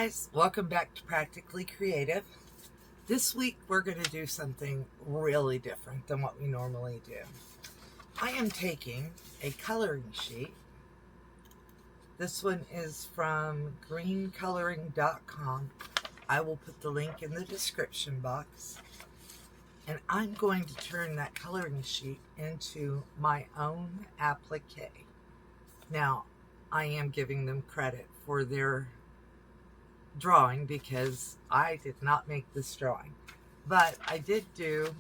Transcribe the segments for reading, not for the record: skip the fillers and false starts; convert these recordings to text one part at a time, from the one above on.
Guys, welcome back to Practically Creative. This week we're going to do something really different than what we normally do. I am taking a coloring sheet. This one is from greencoloring.com. I will put the link in the description box. And I'm going to turn that coloring sheet into my own applique. Now, I am giving them credit for their drawing because I did not make this drawing, but I did do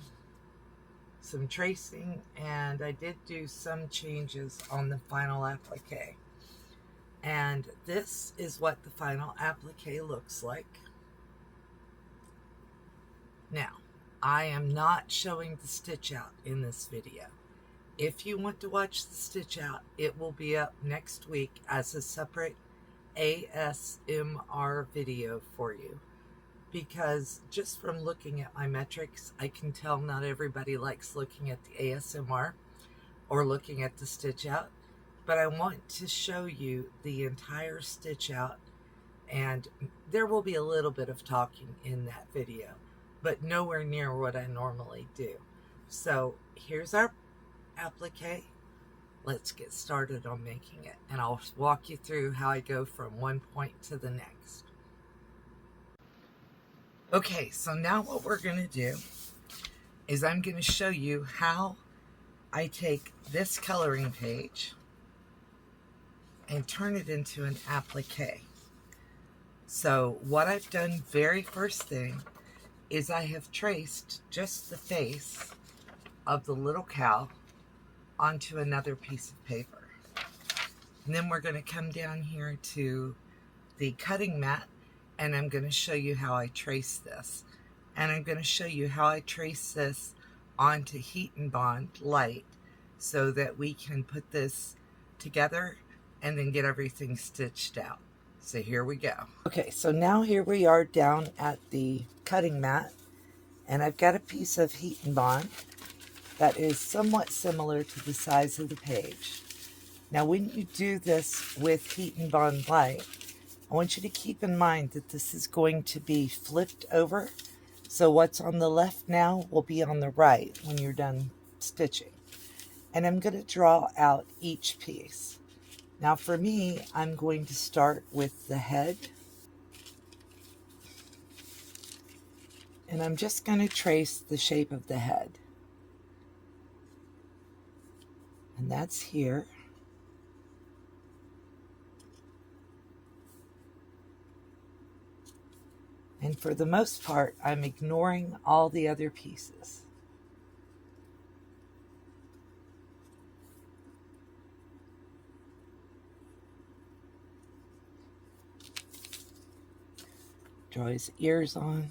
some tracing and I did do some changes on the final applique, and this is what the final applique looks like. Now, I am not showing the stitch out in this video. If you want to watch the stitch out, it will be up next week as a separate ASMR video for you, because just from looking at my metrics, I can tell not everybody likes looking at the ASMR or looking at the stitch out, but I want to show you the entire stitch out, and there will be a little bit of talking in that video, but nowhere near what I normally do. So here's our applique. Let's get started on making it, and I'll walk you through how I go from one point to the next. Okay, so now what we're going to do is I'm going to show you how I take this coloring page and turn it into an applique. So what I've done very first thing is I have traced just the face of the little cow onto another piece of paper. And then we're going to come down here to the cutting mat, and I'm going to show you how I trace this. And I'm going to show you how I trace this onto Heat and Bond light so that we can put this together and then get everything stitched out. So here we go. Okay, so now here we are down at the cutting mat, and I've got a piece of Heat and Bond that is somewhat similar to the size of the page. Now when you do this with Heat and Bond light, I want you to keep in mind that this is going to be flipped over. So what's on the left now will be on the right when you're done stitching. And I'm going to draw out each piece. Now for me, I'm going to start with the head. And I'm just going to trace the shape of the head. And that's here. And for the most part, I'm ignoring all the other pieces. Draw his ears on.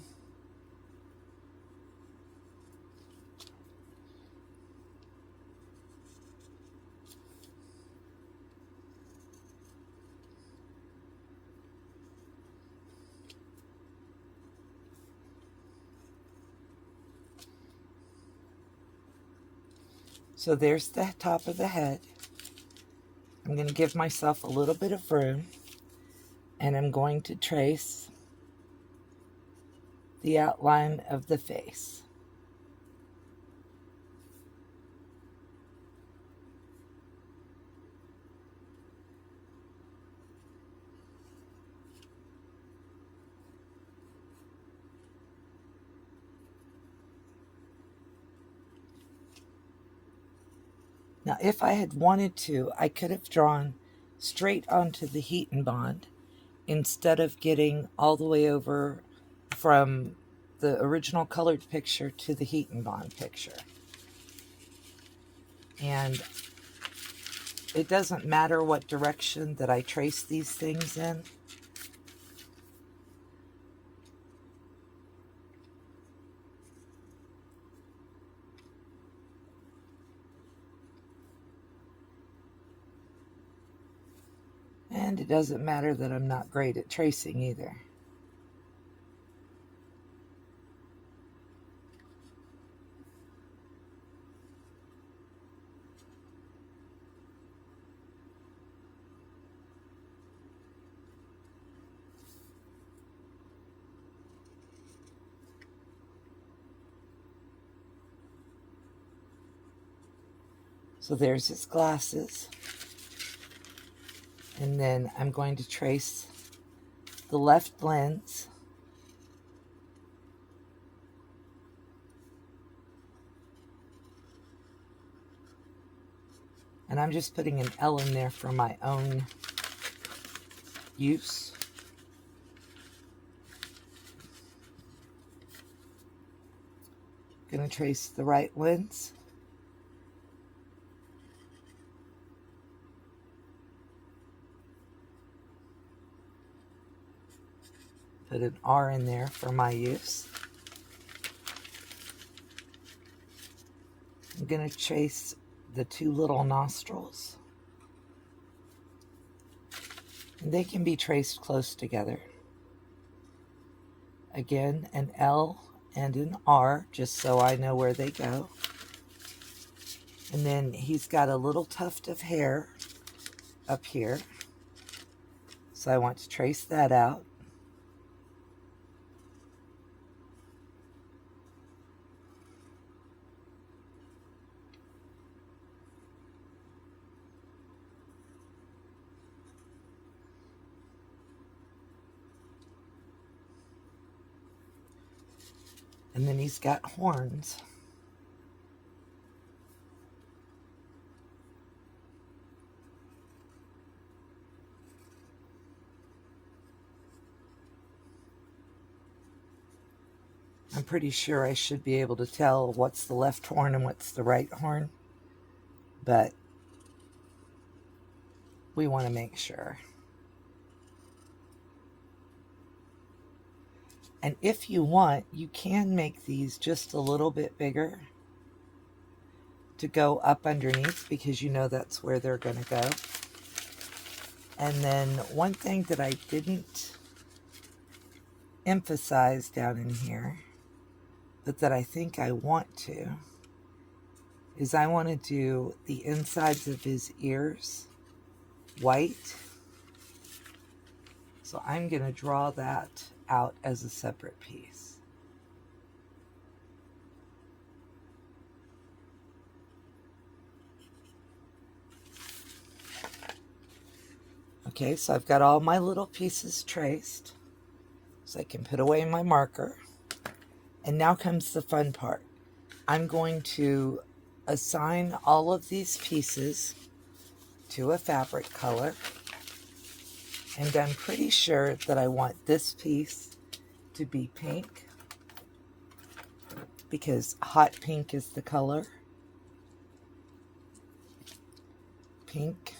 So there's the top of the head. I'm going to give myself a little bit of room, and I'm going to trace the outline of the face. Now, if I had wanted to, I could have drawn straight onto the Heat and Bond instead of getting all the way over from the original colored picture to the Heat and Bond picture. And it doesn't matter what direction that I trace these things in. And it doesn't matter that I'm not great at tracing either. So there's his glasses. And then I'm going to trace the left lens. And I'm just putting an L in there for my own use. Going to trace the right lens. Put an R in there for my use. I'm going to trace the two little nostrils. And they can be traced close together. Again, an L and an R, just so I know where they go. And then he's got a little tuft of hair up here. So I want to trace that out. And then he's got horns. I'm pretty sure I should be able to tell what's the left horn and what's the right horn, but we want to make sure. And if you want, you can make these just a little bit bigger to go up underneath, because you know that's where they're going to go. And then one thing that I didn't emphasize down in here, but that I think I want to, is I want to do the insides of his ears white. So I'm going to draw that out as a separate piece. Okay, so I've got all my little pieces traced, so I can put away my marker. And now comes the fun part. I'm going to assign all of these pieces to a fabric color. And I'm pretty sure that I want this piece to be pink, because hot pink is the color. Pink.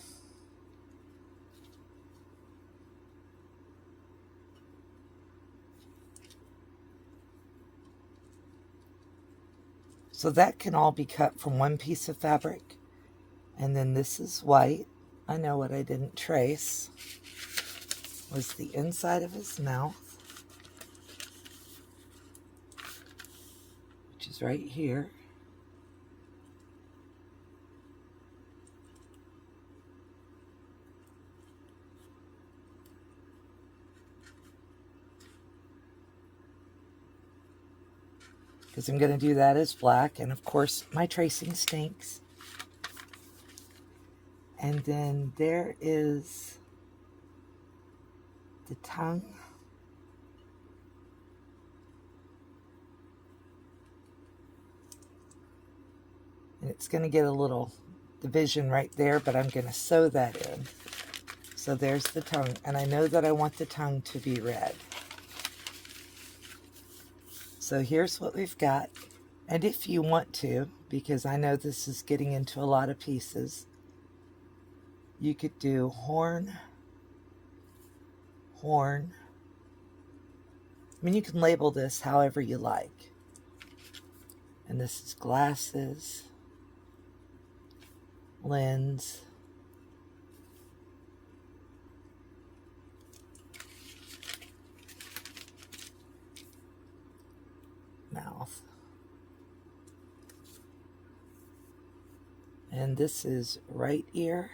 So that can all be cut from one piece of fabric. And then this is white. I know what I didn't trace was the inside of his mouth, which is right here. Because I'm going to do that as black, and of course my tracing stinks. And then there is the tongue. And it's going to get a little division right there, but I'm going to sew that in. So there's the tongue, and I know that I want the tongue to be red. So here's what we've got. And if you want to, because I know this is getting into a lot of pieces, you could do horn, horn. I mean, you can label this however you like. And this is glasses, lens, mouth. And this is right ear.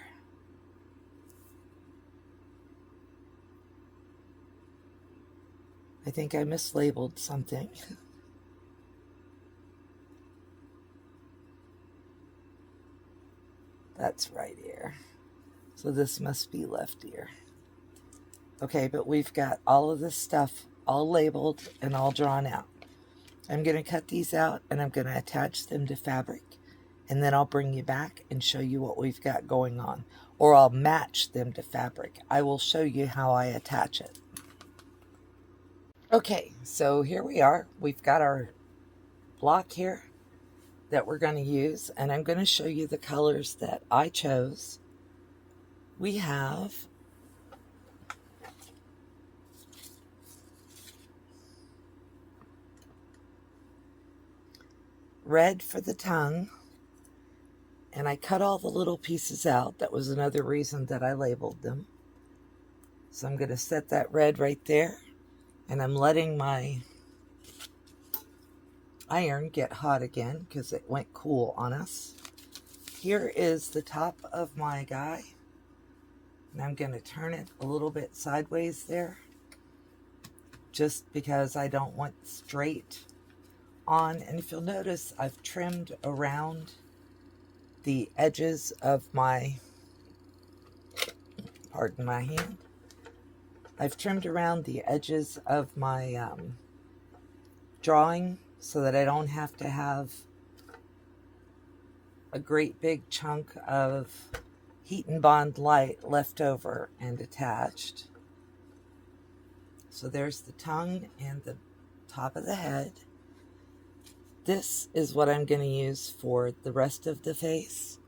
I think I mislabeled something. That's right ear. So this must be left ear. Okay, but we've got all of this stuff all labeled and all drawn out. I'm going to cut these out and I'm going to attach them to fabric. And then I'll bring you back and show you what we've got going on. Or I'll match them to fabric. I will show you how I attach it. Okay, so here we are. We've got our block here that we're going to use. And I'm going to show you the colors that I chose. We have red for the tongue. And I cut all the little pieces out. That was another reason that I labeled them. So I'm going to set that red right there. And I'm letting my iron get hot again because it went cool on us. Here is the top of my guy. And I'm going to turn it a little bit sideways there. Just because I don't want straight on. And if you'll notice, I've trimmed around the edges of my, pardon my hand, I've trimmed around the edges of my drawing so that I don't have to have a great big chunk of heat and bond light left over and attached. So there's the tongue and the top of the head. This is what I'm going to use for the rest of the face.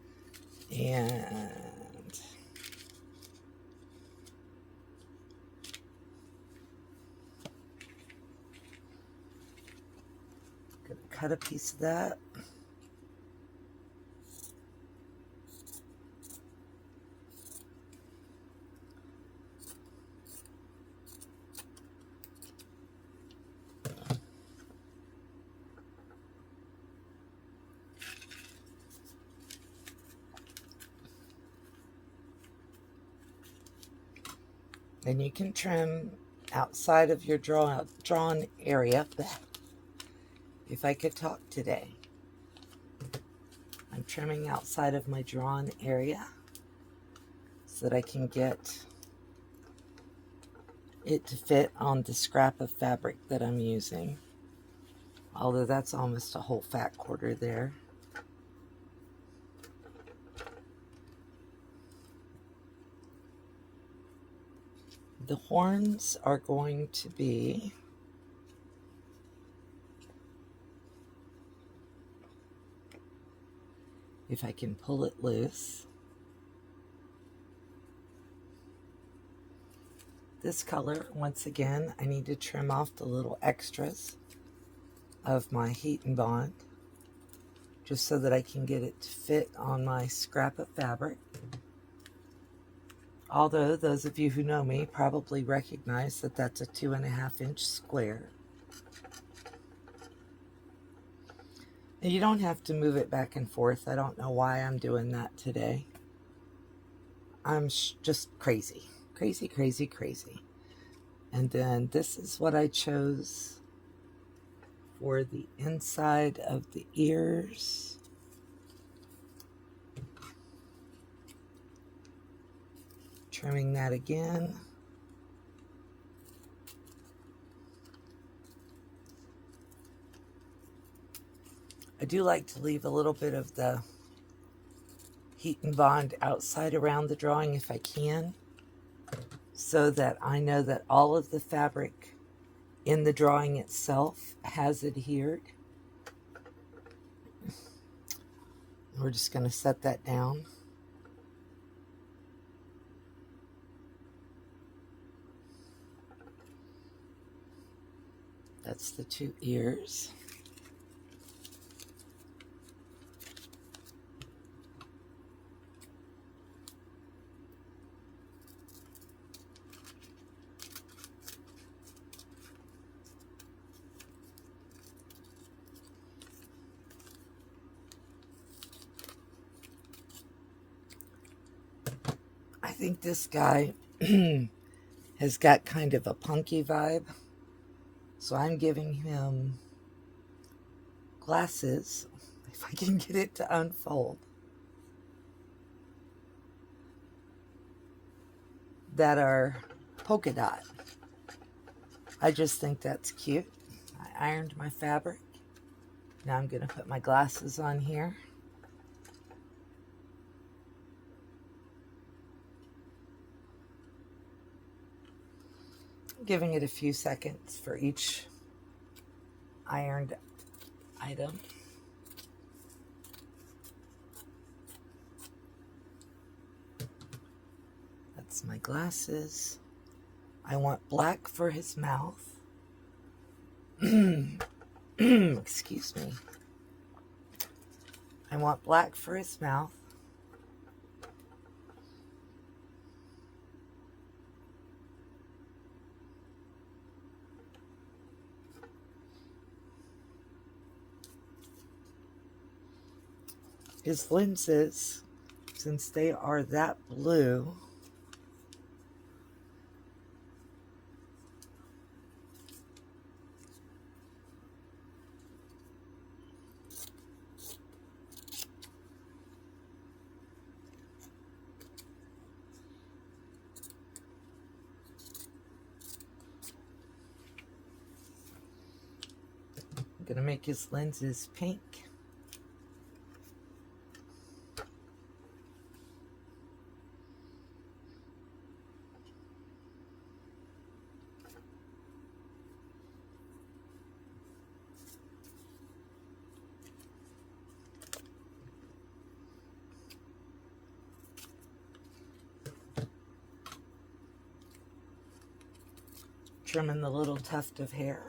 And I'm going to cut a piece of that. And you can trim outside of your drawn area. If I could talk today. I'm trimming outside of my drawn area so that I can get it to fit on the scrap of fabric that I'm using. Although that's almost a whole fat quarter there. The horns are going to be if I can pull it loose. This color, once again, I need to trim off the little extras of my heat and bond just so that I can get it to fit on my scrap of fabric. Although those of you who know me probably recognize that that's a 2.5 inch square. And you don't have to move it back and forth. I don't know why I'm doing that today. I'm just crazy. Crazy, crazy, crazy. And then this is what I chose for the inside of the ears. Trimming that again. I do like to leave a little bit of the heat and bond outside around the drawing if I can, so that I know that all of the fabric in the drawing itself has adhered. We're just going to set that down. That's the 2 ears. I think this guy has got kind of a punky vibe. So I'm giving him glasses, if I can get it to unfold. that are polka dot. I just think that's cute. I ironed my fabric. Now I'm going to put my glasses on here. Giving it a few seconds for each ironed item. That's my glasses. I want black for his mouth. Excuse me. I want black for his mouth. His lenses, since they are that blue, I'm going to make his lenses pink. Trimming the little tuft of hair.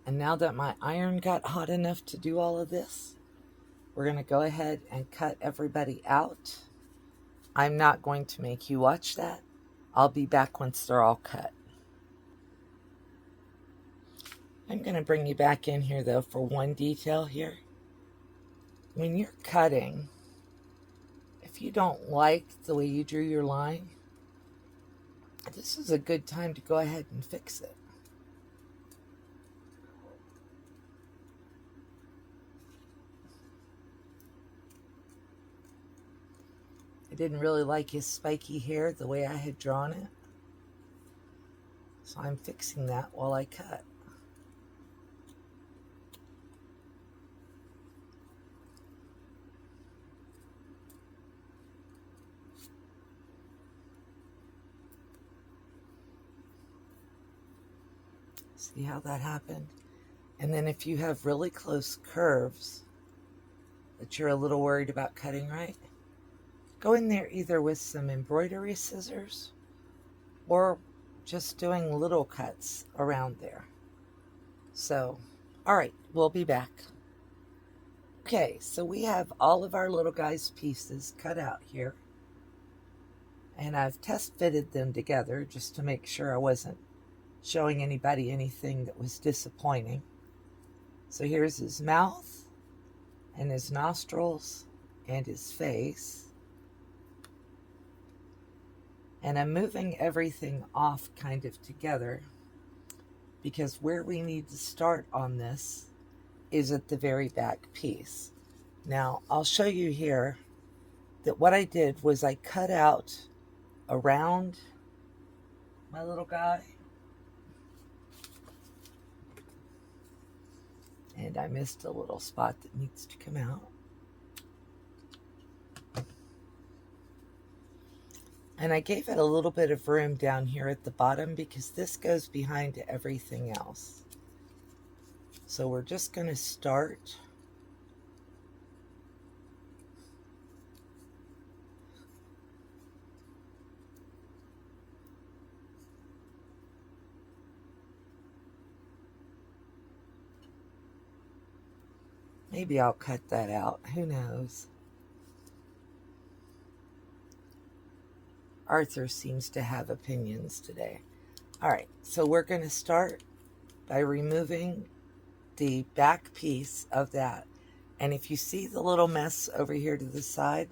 And now that my iron got hot enough to do all of this, we're going to go ahead and cut everybody out. I'm not going to make you watch that. I'll be back once they're all cut. I'm going to bring you back in here, though, for one detail here. When you're cutting, if you don't like the way you drew your line, this is a good time to go ahead and fix it. I didn't really like his spiky hair the way I had drawn it. So I'm fixing that while I cut. See how that happened? And then if you have really close curves that you're a little worried about cutting right, go in there either with some embroidery scissors or just doing little cuts around there. So, all right, we'll be back. Okay, so we have all of our little guy's pieces cut out here. And I've test fitted them together just to make sure I wasn't showing anybody anything that was disappointing. So here's his mouth and his nostrils and his face. And I'm moving everything off kind of together because where we need to start on this is at the very back piece. Now, I'll show you here that what I did was I cut out around my little guy. And I missed a little spot that needs to come out. And I gave it a little bit of room down here at the bottom because this goes behind everything else. So we're just going to start maybe I'll cut that out. Who knows? Arthur seems to have opinions today. All right, so we're going to start by removing the back piece of that. And if you see the little mess over here to the side,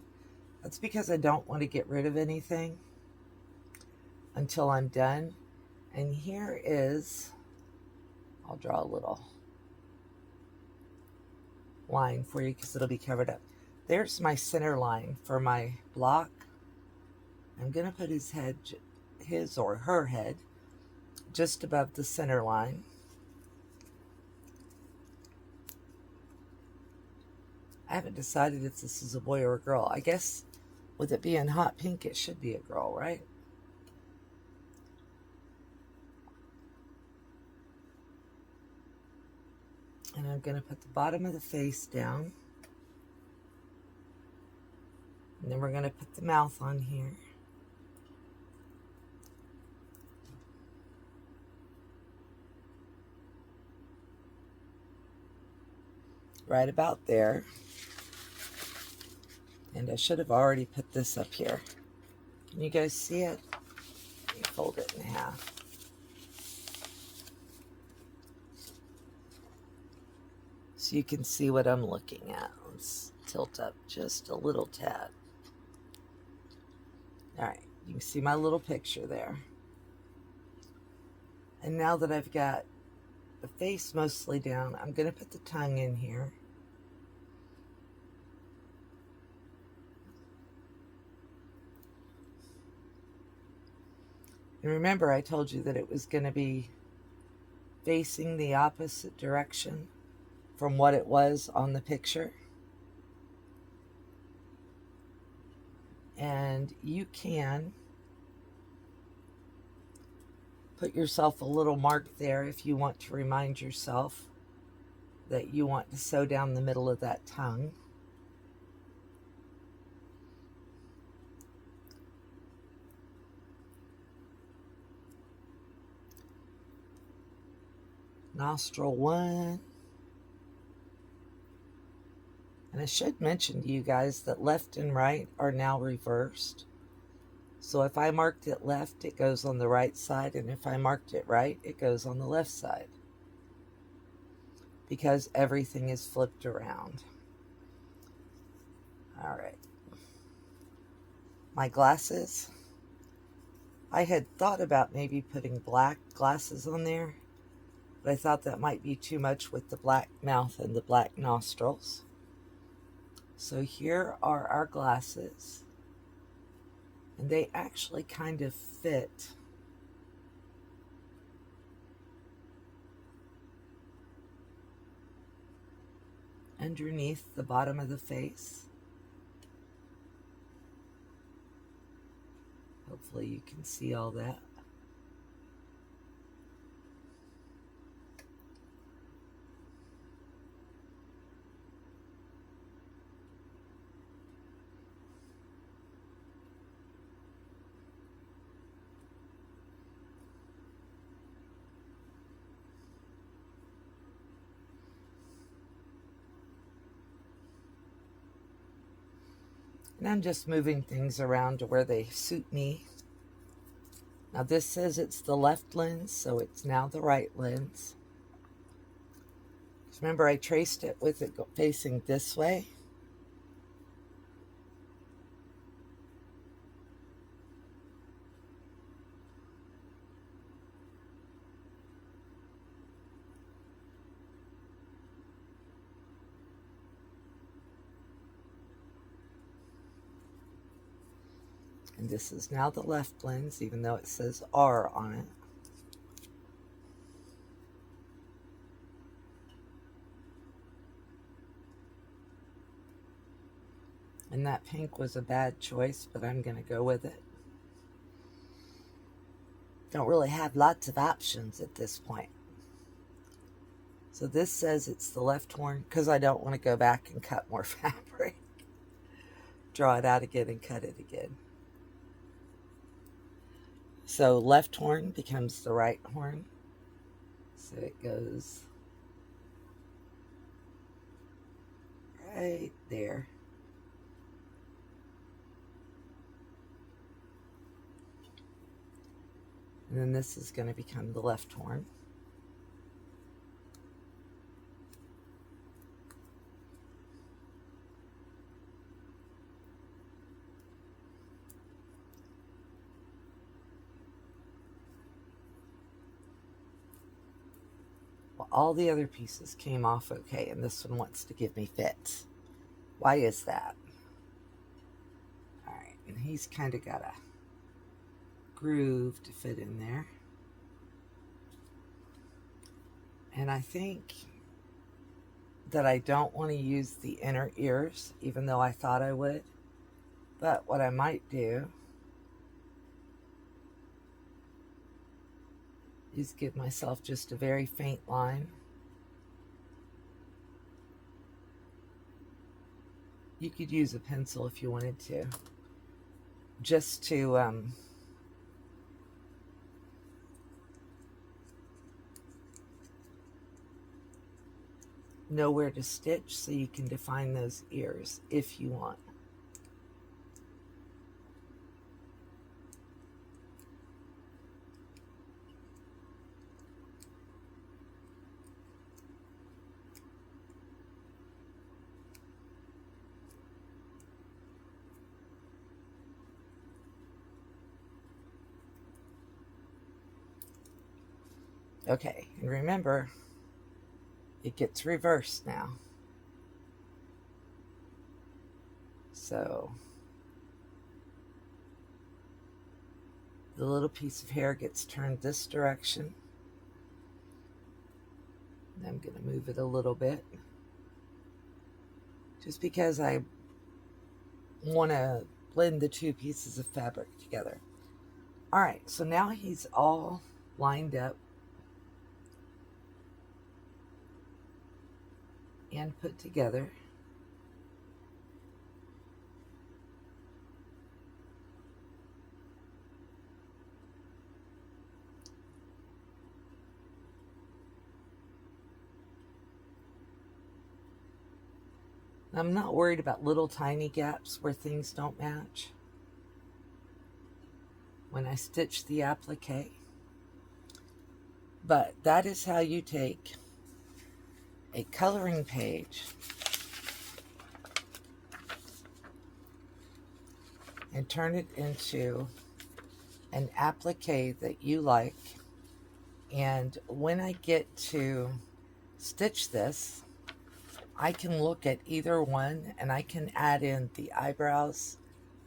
That's because I don't want to get rid of anything until I'm done. And here is, I'll draw a little line for you because it'll be covered up. There's my center line for my block. I'm going to put his head, his or her head, just above the center line. I haven't decided if this is a boy or a girl. I guess with it being hot pink, it should be a girl, right? And I'm going to put the bottom of the face down. And then we're going to put the mouth on here. Right about there. And I should have already put this up here. Can you guys see it? Let me fold it in half. So you can see what I'm looking at. Let's tilt up just a little tad. All right, you can see my little picture there. And now that I've got the face mostly down, I'm going to put the tongue in here. And remember, I told you that it was going to be facing the opposite direction from what it was on the picture. And you can put yourself a little mark there if you want to remind yourself that you want to sew down the middle of that tongue. Nostril 1. And I should mention to you guys that left and right are now reversed. So if I marked it left, it goes on the right side. And if I marked it right, it goes on the left side. Because everything is flipped around. All right. My glasses. I had thought about maybe putting black glasses on there. But I thought that might be too much with the black mouth and the black nostrils. So here are our glasses. And they actually kind of fit underneath the bottom of the face. Hopefully you can see all that. And I'm just moving things around to where they suit me. Now this says it's the left lens, so it's now the right lens. Remember, I traced it with it facing this way. And this is now the left lens, even though it says R on it. And that pink was a bad choice, but I'm going to go with it. Don't really have lots of options at this point. So this says it's the left horn, because I don't want to go back and cut more fabric. Draw it out again and cut it again. So left horn becomes the right horn. So it goes right there. And then this is going to become the left horn. all the other pieces came off okay, and this one wants to give me fits. Why is that? All right, and he's kind of got a groove to fit in there. And I think that I don't want to use the inner ears, even though I thought I would. But what I might do is give myself just a very faint line. You could use a pencil if you wanted to, just to know where to stitch, so you can define those ears if you want. Okay, and remember, it gets reversed now. So the little piece of hair gets turned this direction. And I'm going to move it a little bit, just because I want to blend the two pieces of fabric together. All right, so now he's all lined up and put together. I'm not worried about little tiny gaps where things don't match when I stitch the applique. But that is how you take a coloring page and turn it into an applique that you like. And when I get to stitch this, I can look at either one and I can add in the eyebrows,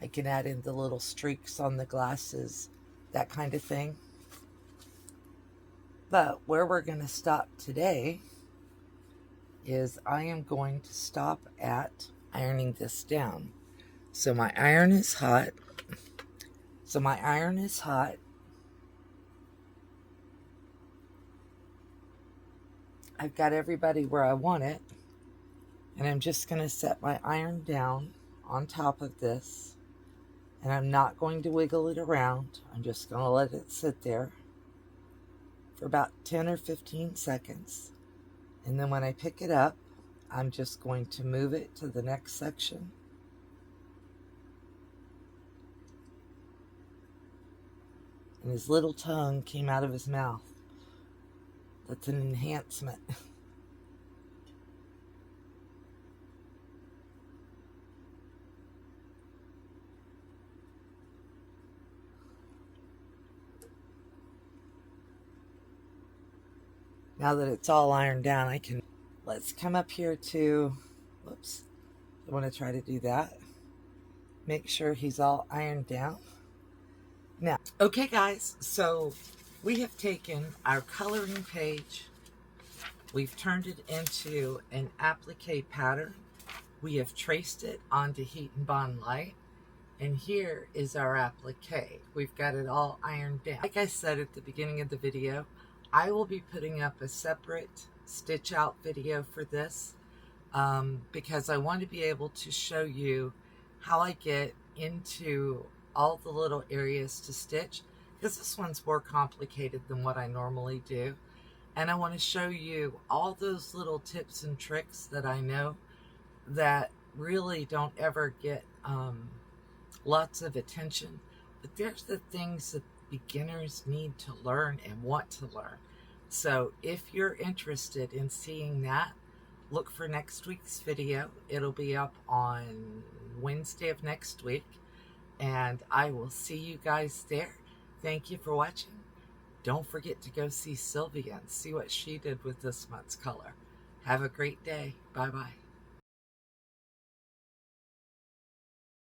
I can add in the little streaks on the glasses, that kind of thing. But where we're going to stop today is I am going to stop at ironing this down. So my iron is hot. I've got everybody where I want it. And I'm just going to set my iron down on top of this. And I'm not going to wiggle it around. I'm just going to let it sit there for about 10 or 15 seconds. And then when I pick it up, I'm just going to move it to the next section. And his little tongue came out of his mouth. That's an enhancement. Now that it's all ironed down, let's come up here to, whoops, I want to try to do that. Make sure he's all ironed down. Now, okay guys, so we have taken our coloring page, we've turned it into an applique pattern, we have traced it onto Heat and Bond Light, and here is our applique. We've got it all ironed down. Like I said at the beginning of the video, I will be putting up a separate stitch out video for this because I want to be able to show you how I get into all the little areas to stitch, because this one's more complicated than what I normally do. And I want to show you all those little tips and tricks that I know that really don't ever get lots of attention. But there's the things that beginners need to learn and want to learn. So if you're interested in seeing that, look for next week's video. It'll be up on Wednesday of next week, and I will see you guys there. Thank you for watching. Don't forget to go see Sylvia and see what she did with this month's color. Have a great day. Bye-bye.